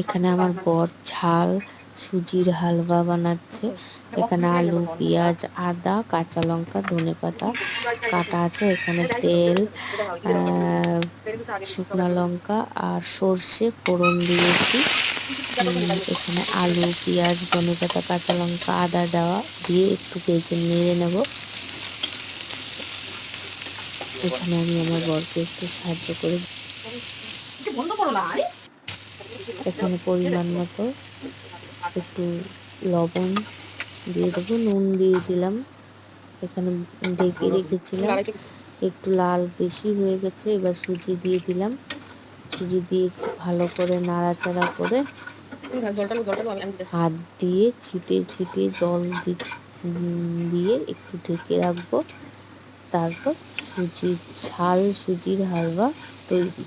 এখানে আমার বর ঝাল সুজির হালুয়া বানাচ্ছে। এখানে আলু, পেঁয়াজ, আদা, কাঁচা লঙ্কা, ধনেপাতা কাটা আছে। এখানে তেল, শুকনো লঙ্কা আর সর্ষে ফোড়ন দিয়েছি। এখানে আলু, পেঁয়াজ, ধনেপাতা, কাঁচা লঙ্কা, আদা দেওয়া দিয়ে একটু ভেজে নেড়ে নেব। এখানে আমি আমার বরকে একটু সাহায্য করে। এখানে পরিমাণ মতো একটু লবণ দিয়ে দেবো, নুন দিয়ে দিলাম। এখানে ঢেকে রেখেছিলাম, একটু লাল বেশি হয়ে গেছে। এবার সুজি দিয়ে দিলাম, সুজি দিয়ে একটু ভালো করে নাড়াচাড়া করে হাত দিয়ে ছিটিয়ে ছিটিয়ে জল দিয়ে একটু ঢেকে রাখবো। তারপর সুজির হালুয়া তৈরি।